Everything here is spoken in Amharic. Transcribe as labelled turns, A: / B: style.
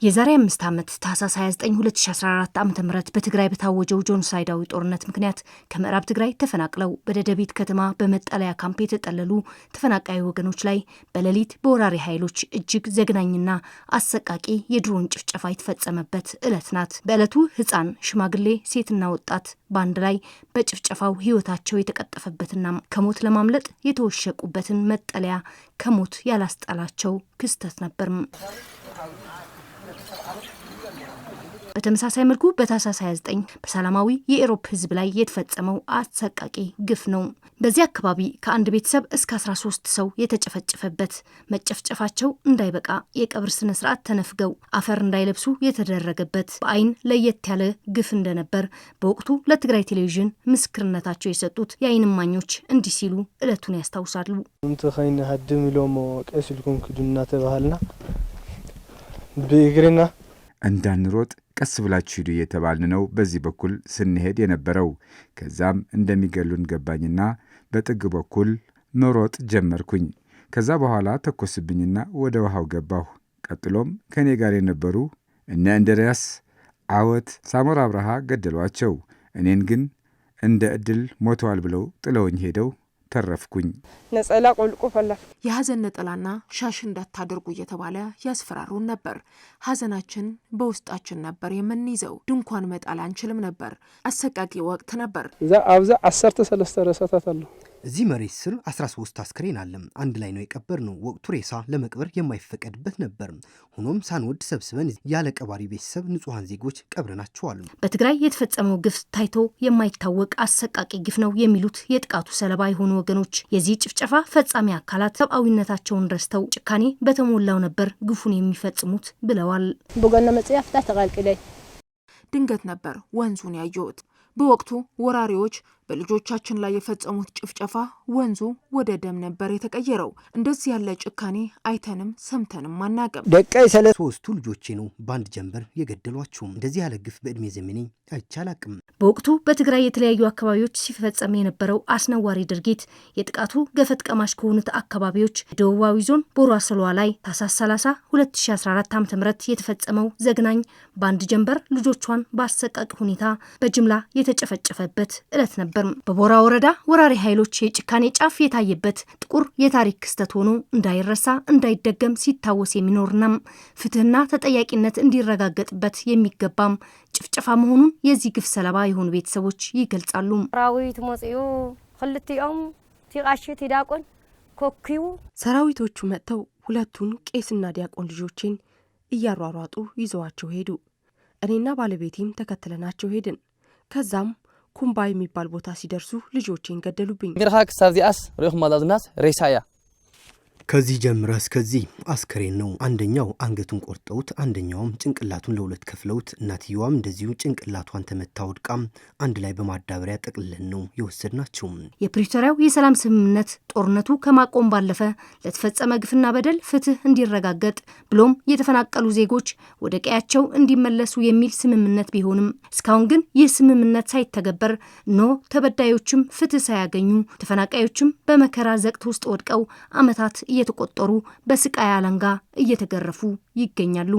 A: የዛሬ 5 ዓመት ታህሳስ 29 2014 ዓ.ም በትግራይ በታወጀው ጆኖሳይዳዊ ጦርነት ምክንያት ከምዕራብ ትግራይ ተፈናቅለው በደደቢት ከተማ በመጠለያ ካምፕ የተጠለሉ ተፈናቃይ ወገኖች ላይ በሌሊት በወራሪ ኃይሎች እጅግ ዘግናኝና አሰቃቂ የድሮን ጭፍጨፋ የተፈጸመበት ዕለት ናት። በዕለቱ ህፃን፣ ሽማግሌ፣ ሴትና ወጣት በአንድ ላይ በጭፍጨፋው ህይወታቸው የተቀጠፈበትና ከሞት ለማምለጥ የተወሸቁበትን መጠለያ ከሞት ያላስጣላቸው ክስተት ነበር። በተመሳሳይ መልኩ በታህሳስ 29 በሰላማዊ የኢሮፕ ህዝብ ላይ የተፈጸመው አሰቃቂ ግፍ ነው። በዚህ አካባቢ ከአንድ ቤተሰብ እስከ 13 ሰው የተጨፈጨፈበት፣ መጨፍጨፋቸው እንዳይበቃ የቀብር ስነ ስርዓት ተነፍገው አፈር እንዳይለብሱ የተደረገበት በአይን ለየት ያለ ግፍ እንደነበር በወቅቱ ለትግራይ ቴሌቪዥን ምስክርነታቸው የሰጡት የአይን እማኞች እንዲህ ሲሉ ዕለቱን ያስታውሳሉ።
B: እንት ኸይነ ሀድም ኢሎሞ ቀስልኩም ክዱና ተባሃልና በእግርና
C: እንዳንሮጥ ቀስ ብላችሁ ሂዱ እየተባልን ነው በዚህ በኩል ስንሄድ የነበረው። ከዛም እንደሚገሉን ገባኝና በጥግ በኩል መሮጥ ጀመርኩኝ። ከዛ በኋላ ተኮስብኝና ወደ ውሃው ገባሁ። ቀጥሎም ከኔ ጋር የነበሩ እነ እንድሪያስ፣ አወት፣ ሳሞራ አብርሃ ገደሏቸው። እኔን ግን እንደ እድል ሞተዋል ብለው ጥለውኝ ሄደው ተረፍኩኝ።
D: ነጸላ ቆልቆ ፈላፍ
E: የሐዘን ነጠላና ሻሽ እንዳታደርጉ እየተባለ ያስፈራሩን ነበር። ሐዘናችን በውስጣችን ነበር የምንይዘው። ድንኳን መጣል አንችልም ነበር። አሰቃቂ ወቅት ነበር።
B: አብዛ 13 ረሳታት አለ።
F: እዚህ መሬት ስር 13 አስክሬን አለ። አንድ ላይ ነው የቀበርነው። ወቅቱ ሬሳ ለመቅበር የማይፈቀድበት ነበር። ሆኖም ሳንወድ ሰብስበን ያለ ቀባሪ ቤተሰብ ንጹሃን ዜጎች ቀብረናቸዋል።
A: በትግራይ የተፈጸመው ግፍ ታይቶ የማይታወቅ አሰቃቂ ግፍ ነው የሚሉት የጥቃቱ ሰለባ የሆኑ ወገኖች የዚህ ጭፍጨፋ ፈጻሚ አካላት ሰብአዊነታቸውን ረስተው ጭካኔ በተሞላው ነበር ግፉን የሚፈጽሙት ብለዋል።
D: በገና መጽያፍታ ተቃልቅለይ
E: ድንገት ነበር ወንዙን ያየሁት። በወቅቱ ወራሪዎች በልጆቻችን ላይ የፈጸሙት ጭፍጨፋ ወንዙ ወደ ደም ነበር የተቀየረው። እንደዚህ ያለ ጭካኔ አይተንም ሰምተንም አናቅም።
F: ደቀይ 3 ልጆቼ ነው ባንድ ጀንበር የገደሏቸው። እንደዚህ ያለ ግፍ በእድሜ ዘመኔ አይቻላቅም።
A: በወቅቱ በትግራይ የተለያዩ አካባቢዎች ሲፈጸም የነበረው አስነዋሪ ድርጊት የጥቃቱ ገፈት ቀማሽ ከሆኑት አካባቢዎች ደቡባዊ ዞን ቦሮ አሰሏ ላይ ታህሳስ 30 2014 ዓ.ም የተፈጸመው ዘግናኝ ባንድ ጀንበር ልጆቿን በአሰቃቂ ሁኔታ በጅምላ የተጨፈጨፈበት ዕለት ነበር። በቦራ ወረዳ ወራሪ ኃይሎች የጭካኔ ጫፍ የታየበት ጥቁር የታሪክ ክስተት ሆኖ እንዳይረሳ እንዳይደገም ሲታወስ የሚኖርና ፍትህና ተጠያቂነት እንዲረጋገጥበት የሚገባም ጭፍጨፋ መሆኑን የዚህ ግፍ ሰለባ የሆኑ ቤተሰቦች ይገልጻሉ።
D: ሰራዊት ሞጽዩ ሁለቱም ቲቃሽት ዲያቆን ኮኪው
E: ሰራዊቶቹ መጥተው ሁለቱን ቄስና ዲያቆን ልጆችን እያሯሯጡ ይዘዋቸው ሄዱ። እኔና ባለቤቴም ተከትለናቸው ሄድን። ከዛም ኩምባ የሚባል ቦታ ሲደርሱ ልጆቼን ገደሉብኝ።
G: ሚርሃክ ሳዚአስ ረህማ ላዝናት ሬሳያ
F: ከዚህ ጀምረ እስከዚህ አስከሬን ነው። አንደኛው አንገቱን ቆርጠውት አንደኛውም ጭንቅላቱን ለሁለት ከፍለውት እናትየዋም እንደዚሁ ጭንቅላቷን ተመታ ወድቃም አንድ ላይ በማዳበሪያ ጠቅልለን ነው የወሰድናቸው።
A: የፕሪቶሪያው የሰላም ስምምነት ጦርነቱ ከማቆም ባለፈ ለተፈጸመ ግፍና በደል ፍትህ እንዲረጋገጥ ብሎም የተፈናቀሉ ዜጎች ወደ ቀያቸው እንዲመለሱ የሚል ስምምነት ቢሆንም እስካሁን ግን ይህ ስምምነት ሳይተገበር ተበዳዮችም ፍትህ ሳያገኙ ተፈናቃዮችም በመከራ ዘቅት ውስጥ ወድቀው አመታት እየተቆጠሩ በስቃይ አለንጋ እየተገረፉ ይገኛሉ።